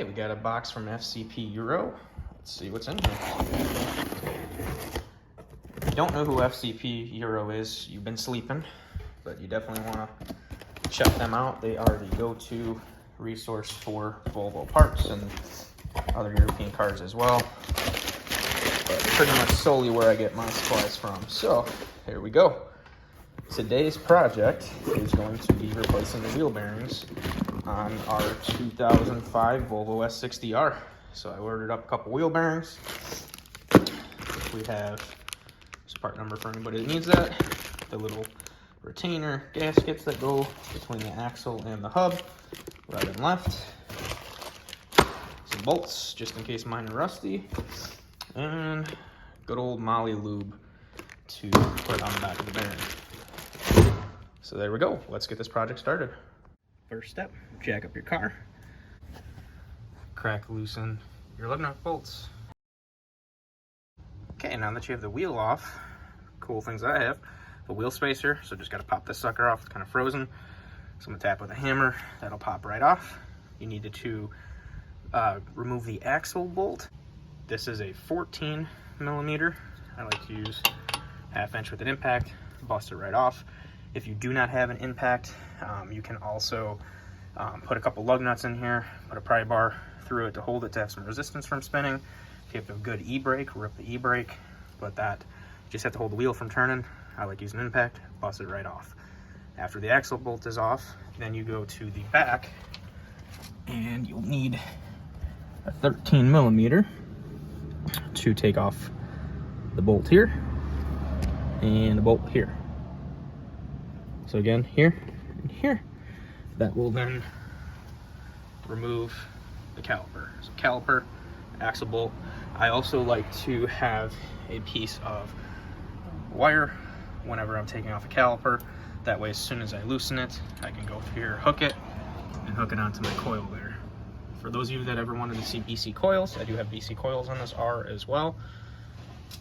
Okay, we got a box from FCP Euro. Let's see what's in here. If you don't know who FCP Euro is, you've been sleeping, but you definitely want to check them out. They are the go-to resource for Volvo parts and other European cars as well. But pretty much solely where I get my supplies from. So, here we go. Today's project is going to be replacing the wheel bearings on our 2005 Volvo s60R. So I ordered up a couple wheel bearings. We have this part number for anybody that needs that. The little retainer gaskets that go between the axle and the hub, right and left. Some bolts, just in case mine are rusty. And good old Molly lube to put on the back of the bearing. So there we go. Let's get this project started. First step, jack up your car. Crack loosen your lug nut bolts. Okay, now that you have the wheel off, cool things I have, a wheel spacer, so just gotta pop this sucker off, it's kind of frozen. So I'm gonna tap with a hammer, that'll pop right off. You need to remove the axle bolt. This is a 14 millimeter. I like to use 1/2 inch with an impact, bust it right off. If you do not have an impact, you can also put a couple lug nuts in here, put a pry bar through it to hold it to have some resistance from spinning. If you have a good e-brake, rip the e-brake, but that you just have to hold the wheel from turning. I like using impact, bust it right off. After the axle bolt is off, then you go to the back and you'll need a 13 millimeter to take off the bolt here and the bolt here. So again, here and here, that will then remove the caliper. So caliper, axle bolt. I also like to have a piece of wire whenever I'm taking off a caliper. That way, as soon as I loosen it, I can go through here, hook it, and hook it onto my coil there. For those of you that ever wanted to see BC coils, I do have BC coils on this R as well.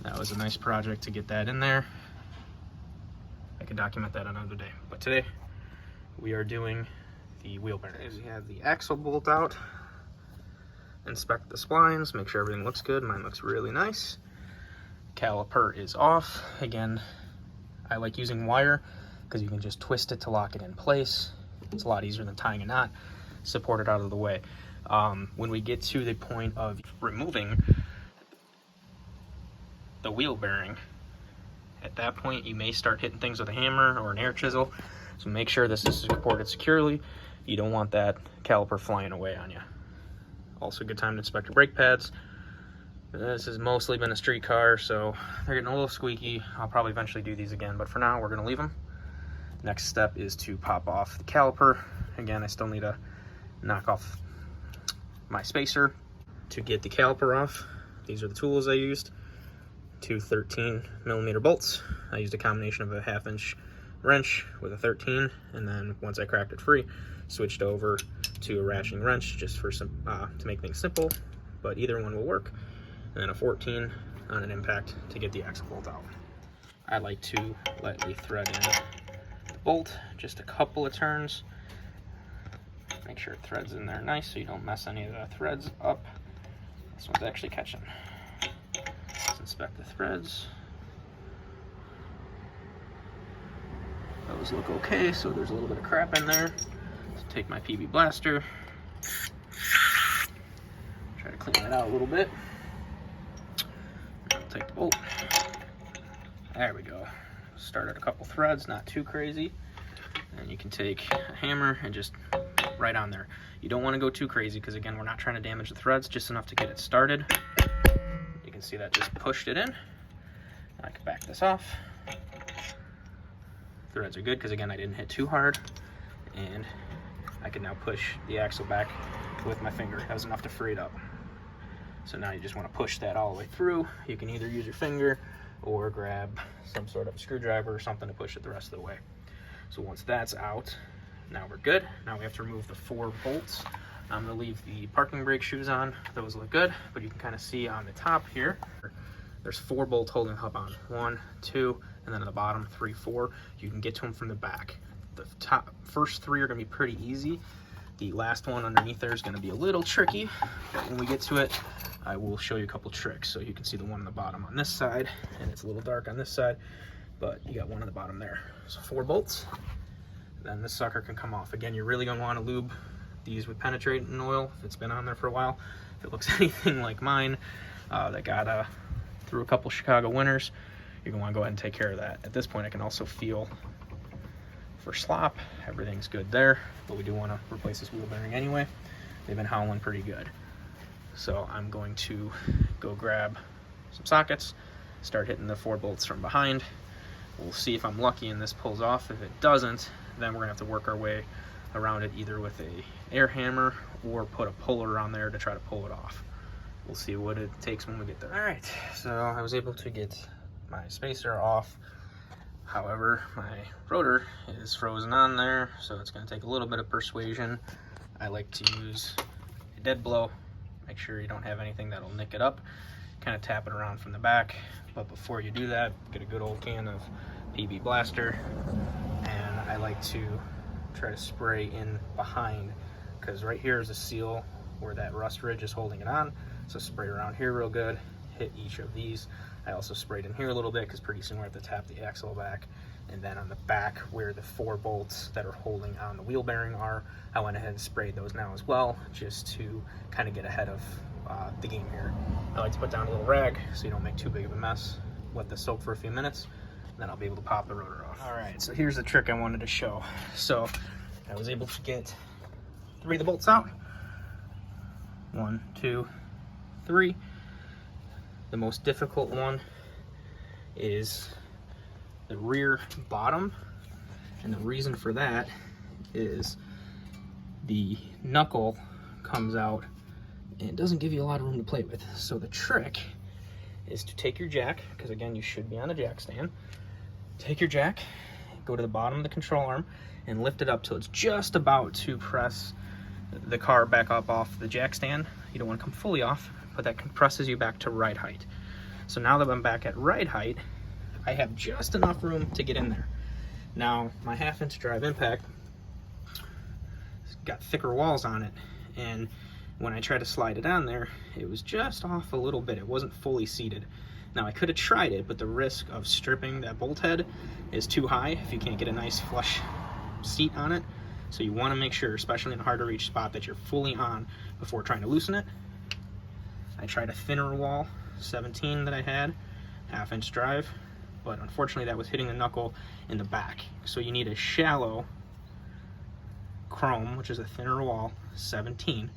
That was a nice project to get that in there. I can document that another day. But today, we are doing the wheel bearings. You have the axle bolt out. Inspect the splines, make sure everything looks good. Mine looks really nice. Caliper is off. Again, I like using wire because you can just twist it to lock it in place. It's a lot easier than tying a knot. Support it out of the way. When we get to the point of removing the wheel bearing, at that point, you may start hitting things with a hammer or an air chisel. So make sure this is supported securely. You don't want that caliper flying away on you. Also, a good time to inspect your brake pads. This has mostly been a street car, so they're getting a little squeaky. I'll probably eventually do these again, but for now, we're gonna leave them. Next step is to pop off the caliper. Again, I still need to knock off my spacer to get the caliper off. These are the tools I used. 2 13 millimeter bolts. I used a combination of a 1/2 inch wrench with a 13, and then once I cracked it free, switched over to a ratcheting wrench just for some to make things simple, but either one will work. And then a 14 on an impact to get the axle bolt out. I like to lightly thread in the bolt, just a couple of turns. Make sure it threads in there nice so you don't mess any of the threads up. This one's actually catching. Inspect the threads. Those look okay, so there's a little bit of crap in there. So take my PB blaster, try to clean that out a little bit. I'll take the bolt. There we go. Start at a couple threads, not too crazy. And you can take a hammer and just right on there. You don't want to go too crazy because again, we're not trying to damage the threads, just enough to get it started. You can see that just pushed it in. I can back this off. Threads are good because again, I didn't hit too hard. And I can now push the axle back with my finger. That was enough to free it up. So now you just want to push that all the way through. You can either use your finger or grab some sort of screwdriver or something to push it the rest of the way. So once that's out, now we're good. Now we have to remove the 4 bolts. I'm gonna leave the parking brake shoes on. Those look good, but you can kind of see on the top here, there's 4 bolts holding the hub on. 1, 2, and then at the bottom, 3, 4. You can get to them from the back. The top first 3 are gonna be pretty easy The last one underneath there is going to be a little tricky, but when we get to it, I will show you a couple tricks. So you can see the one on the bottom on this side, and it's a little dark on this side, but you got one on the bottom there. So 4 bolts, then this sucker can come off. Again, you're really going to want to lube these with penetrating oil if it's been on there for a while. If it looks anything like mine that got through a couple Chicago winters, you're going to want to go ahead and take care of that. At this point, I can also feel for slop. Everything's good there, but we do want to replace this wheel bearing anyway. They've been howling pretty good. So I'm going to go grab some sockets, start hitting the 4 bolts from behind. We'll see if I'm lucky and this pulls off. If it doesn't, then we're gonna have to work our way around it either with a air hammer or put a puller on there to try to pull it off. We'll see what it takes when we get there. All right, so I was able to get my spacer off. However, my rotor is frozen on there, so it's gonna take a little bit of persuasion. I like to use a dead blow. Make sure you don't have anything that'll nick it up. Kind of tap it around from the back, but before you do that, get a good old can of PB Blaster, and I like to try to spray in behind, because right here is a seal where that rust ridge is holding it on. So spray around here real good, hit each of these. I also sprayed in here a little bit because pretty soon we have to tap the axle back. And then on the back where the 4 bolts that are holding on the wheel bearing are, I went ahead and sprayed those now as well, just to kind of get ahead of the game here. I like to put down a little rag so you don't make too big of a mess. Let this soak for a few minutes, and then I'll be able to pop the rotor off. All right, so here's the trick I wanted to show. So I was able to get 3 of the bolts out. 1, 2, 3. The most difficult one is the rear bottom, and the reason for that is the knuckle comes out and it doesn't give you a lot of room to play with. So the trick is to take your jack, because again you should be on a jack stand, take your jack, go to the bottom of the control arm and lift it up till it's just about to press the car back up off the jack stand. You don't want to come fully off, but that compresses you back to ride height. So now that I'm back at ride height, I have just enough room to get in there. Now, my 1/2-inch drive impact has got thicker walls on it, and when I tried to slide it on there, it was just off a little bit. It wasn't fully seated. Now, I could have tried it, but the risk of stripping that bolt head is too high if you can't get a nice flush seat on it. So you want to make sure, especially in a hard to reach spot, that you're fully on before trying to loosen it. I tried a thinner wall, 17 that I had, 1/2-inch drive, but unfortunately that was hitting the knuckle in the back. So you need a shallow chrome, which is a thinner wall, 17.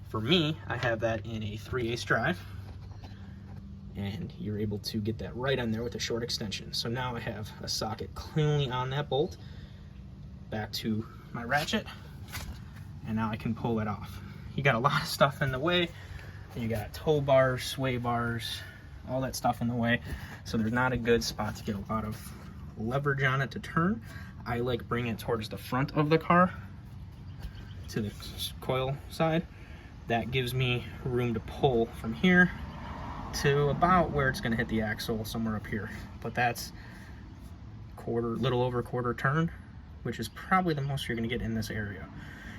For me, I have that in a 3/8 drive, and you're able to get that right on there with a short extension. So now I have a socket cleanly on that bolt, back to my ratchet, and now I can pull it off. You got a lot of stuff in the way. You got tow bars, sway bars, all that stuff in the way. So there's not a good spot to get a lot of leverage on it to turn. I like bringing it towards the front of the car to the coil side. That gives me room to pull from here to about where it's going to hit the axle, somewhere up here. But that's little over a quarter turn, which is probably the most you're going to get in this area.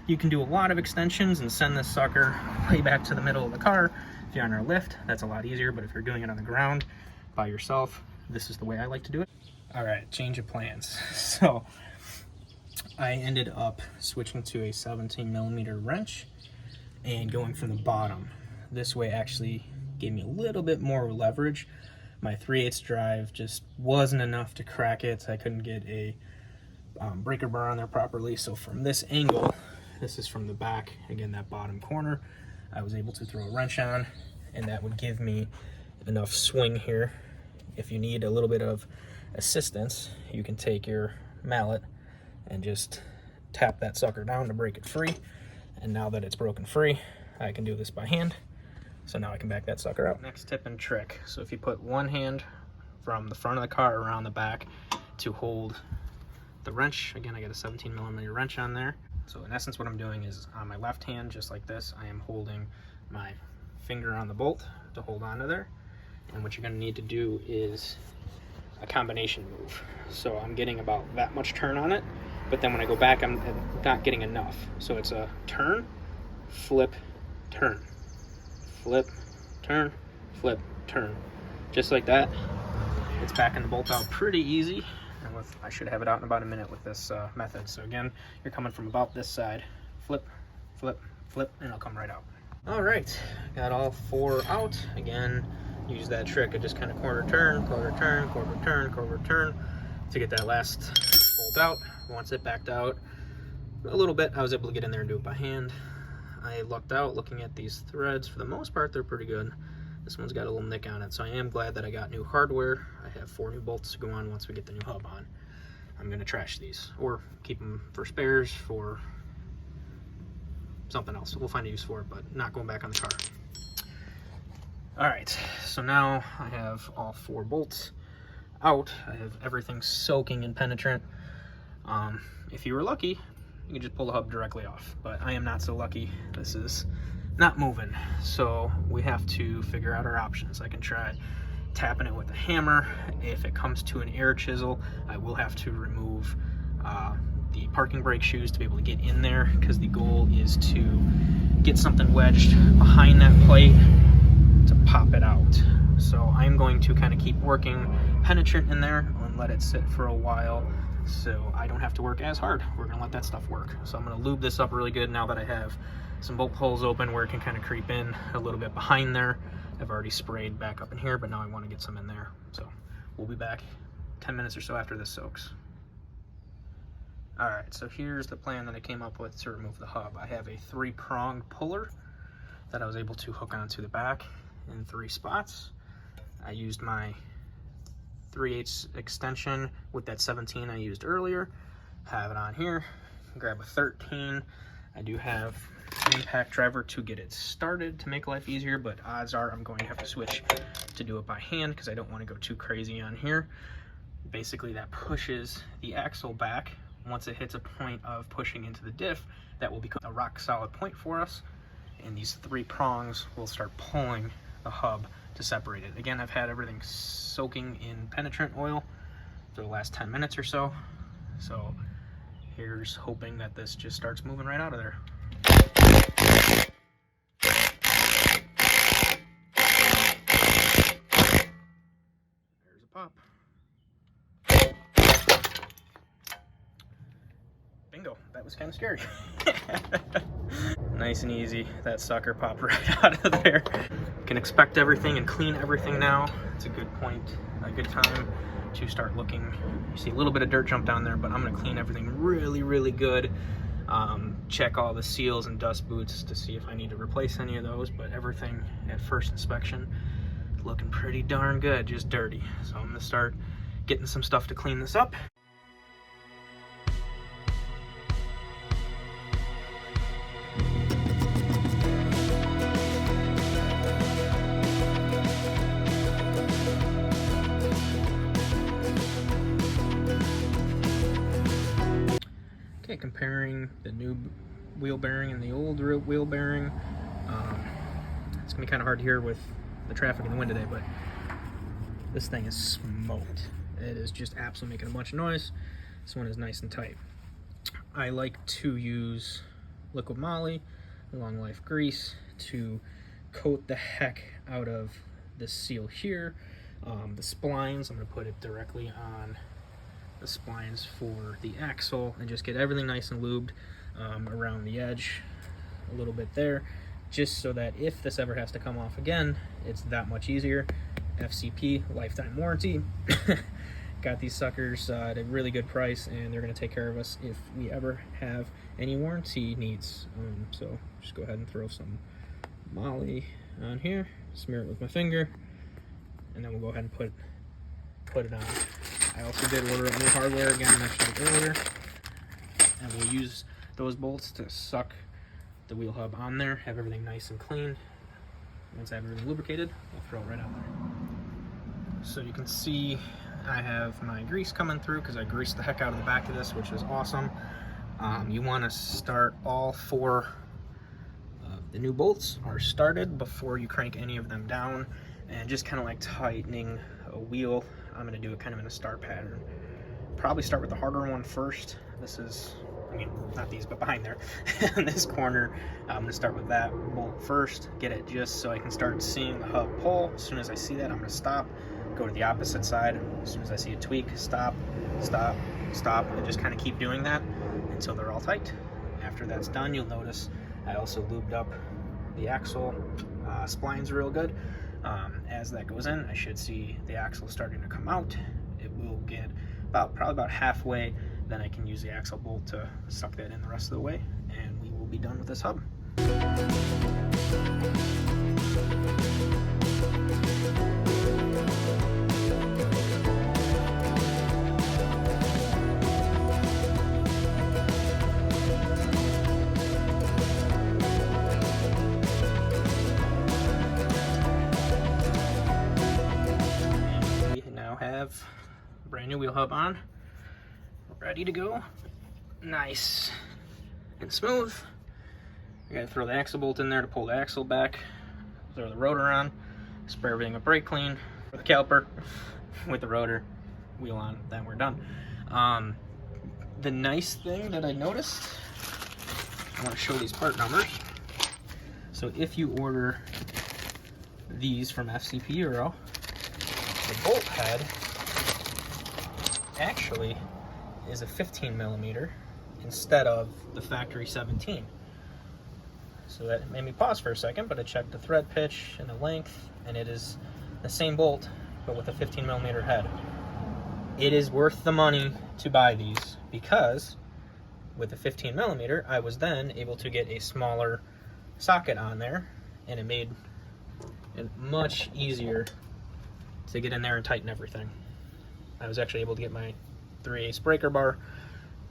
You can do a lot of extensions and send this sucker way back to the middle of the car. If you're on our lift, that's a lot easier, but if you're doing it on the ground by yourself, this is the way I like to do it. All right, change of plans. So I ended up switching to a 17mm wrench and going from the bottom. This way actually gave me a little bit more leverage. My 3/8 drive just wasn't enough to crack it. I couldn't get a breaker bar on there properly. So from this angle, this is from the back, again, that bottom corner, I was able to throw a wrench on, and that would give me enough swing here. If you need a little bit of assistance, you can take your mallet and just tap that sucker down to break it free. And now that it's broken free, I can do this by hand. So now I can back that sucker out. Next tip and trick. So if you put one hand from the front of the car around the back to hold the wrench, again, I got a 17mm wrench on there. So in essence, what I'm doing is on my left hand, just like this, I am holding my finger on the bolt to hold onto there. And what you're gonna need to do is a combination move. So I'm getting about that much turn on it, but then when I go back, I'm not getting enough. So it's a turn, flip, turn, flip, turn, flip, turn. Just like that. It's backing the bolt out pretty easy. And I should have it out in about a minute with this method. So again, you're coming from about this side, flip, flip, flip, and it'll come right out. All right, got all 4 out. Again, use that trick of just kind of quarter turn, quarter turn, quarter turn, quarter turn to get that last bolt out. Once it backed out a little bit, I was able to get in there and do it by hand. I lucked out looking at these threads. For the most part, they're pretty good. This one's got a little nick on it, so I am glad that I got new hardware. I have 4 new bolts to go on once we get the new hub on. I'm going to trash these, or keep them for spares, for something else. We'll find a use for it, but not going back on the car. All right, so now I have all 4 bolts out. I have everything soaking in penetrant. If you were lucky, you can just pull the hub directly off, but I am not so lucky. This is not moving, so we have to figure out our options. I can try tapping it with a hammer. If it comes to an air chisel, I will have to remove the parking brake shoes to be able to get in there, because the goal is to get something wedged behind that plate to pop it out. So I'm going to kind of keep working penetrant in there and let it sit for a while so I don't have to work as hard. We're gonna let that stuff work. So I'm gonna lube this up really good now that I have some bolt holes open where it can kind of creep in a little bit behind there. I've already sprayed back up in here, but now I want to get some in there. So we'll be back 10 minutes or so after this soaks. All right, so here's the plan that I came up with to remove the hub. I have a 3-pronged puller that I was able to hook onto the back in 3 spots. I used my 3/8 extension with that 17 I used earlier. Have it on here. Grab a 13. I do have an impact driver to get it started to make life easier, but odds are I'm going to have to switch to do it by hand because I don't want to go too crazy on here. Basically, that pushes the axle back. Once it hits a point of pushing into the diff, that will become a rock solid point for us, and these 3 prongs will start pulling the hub to separate it. Again, I've had everything soaking in penetrant oil for the last 10 minutes or so, so here's hoping that this just starts moving right out of there. There's a pop. Bingo, that was kind of scary. Nice and easy, that sucker popped right out of there. You can expect everything and clean everything now. It's a good point, a good time to start looking. You see a little bit of dirt jump down there, but I'm gonna clean everything really, really good. Check all the seals and dust boots to see if I need to replace any of those, but everything at first inspection looking pretty darn good, just dirty. So I'm gonna start getting some stuff to clean this up. Okay, comparing the new wheel bearing and the old wheel bearing. It's gonna be kind of hard to hear with the traffic in the wind today, but this thing is smoked. It is just absolutely making a bunch of noise. This one is nice and tight. I like to use liquid moly, long life grease, to coat the heck out of this seal here. The splines, I'm gonna put it directly on the splines for the axle and just get everything nice and lubed around the edge a little bit there, just so that if this ever has to come off again, it's that much easier. FCP lifetime warranty. Got these suckers at a really good price, and they're going to take care of us if we ever have any warranty needs. So just go ahead and throw some moly on here, smear it with my finger, and then we'll go ahead and put it on. I also did order new hardware, again, I mentioned it earlier, and we'll use those bolts to suck the wheel hub on there, have everything nice and clean. Once I have everything lubricated, I'll throw it right out there. So you can see I have my grease coming through because I greased the heck out of the back of this, which is awesome. You want to start all 4 of the new bolts are started before you crank any of them down, and just kind of like tightening a wheel. I'm going to do it kind of in a star pattern. probably start with the harder one first. This is, I mean, not these, but behind there, in this corner. I'm gonna start with that bolt first, get it just so I can start seeing the hub pull. As soon as I see that, I'm gonna stop, go to the opposite side. As soon as I see a tweak, stop, stop, stop, and just kind of keep doing that until they're all tight. After that's done, you'll notice I also lubed up the axle splines real good. As that goes in, I should see the axle starting to come out. It will get probably about halfway, then I can use the axle bolt to suck that in the rest of the way, and we will be done with this hub. Have brand new wheel hub on, ready to go, nice and smooth. I gotta throw the axle bolt in there to pull the axle back, throw the rotor on, spray everything with brake clean for the caliper with the rotor, wheel on, then we're done. The nice thing that I noticed, I want to show these part numbers. So if you order these from FCP Euro, the bolt head actually is a 15 millimeter instead of the factory 17. So that made me pause for a second, but I checked the thread pitch and the length, and it is the same bolt, but with a 15 millimeter head. It is worth the money to buy these because with the 15 millimeter, I was then able to get a smaller socket on there, and it made it much easier to get in there and tighten everything. I was actually able to get my 3/8 breaker bar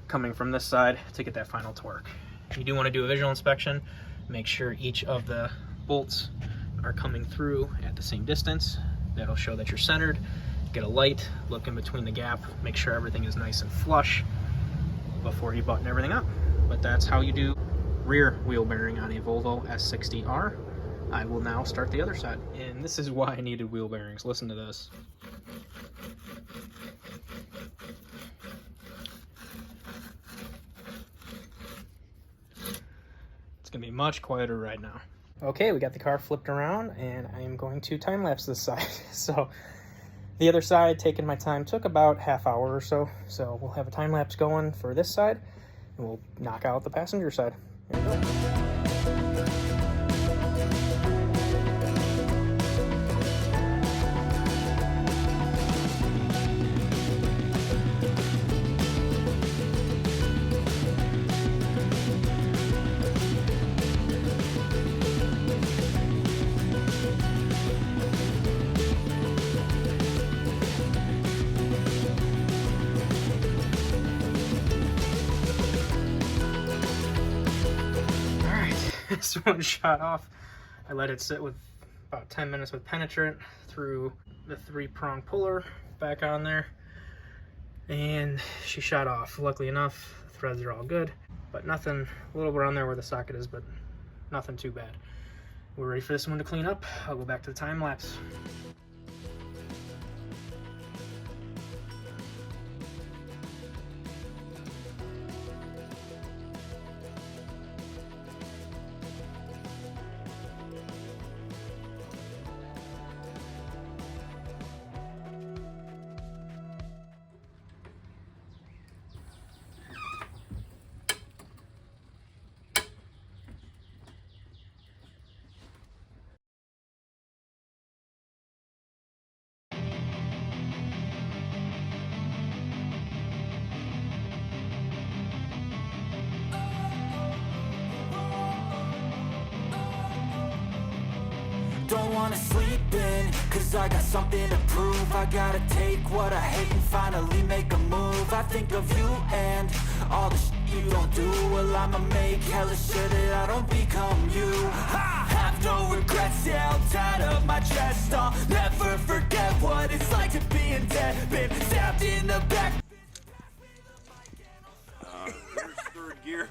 coming from this side to get that final torque. You do want to do a visual inspection, make sure each of the bolts are coming through at the same distance. That'll show that you're centered. Get a light, look in between the gap, make sure everything is nice and flush before you button everything up. But that's how you do rear wheel bearing on a Volvo S60R. I will now start the other side. And this is why I needed wheel bearings. Listen to this. It's gonna be much quieter right now. Okay, we got the car flipped around and I am going to time lapse this side. So the other side, taking my time, took about half hour or so. So we'll have a time lapse going for this side and we'll knock out the passenger side. Here we go. This one shot off. I let it sit with about 10 minutes with penetrant through the 3-prong puller back on there, and she shot off. Luckily enough, the threads are all good, but nothing, a little around there where the socket is, but nothing too bad. We're ready for this one to clean up. I'll go back to the time lapse. Don't wanna sleep in, cause I got something to prove. I gotta take what I hate and finally make a move. I think of you and all the shit you don't do. Well, I'ma make hella sure that I don't become you. I have no regrets, yeah, I'll tie up my chest. I'll never forget what it's like to be in debt. Been stabbed in the back. Here's third gear.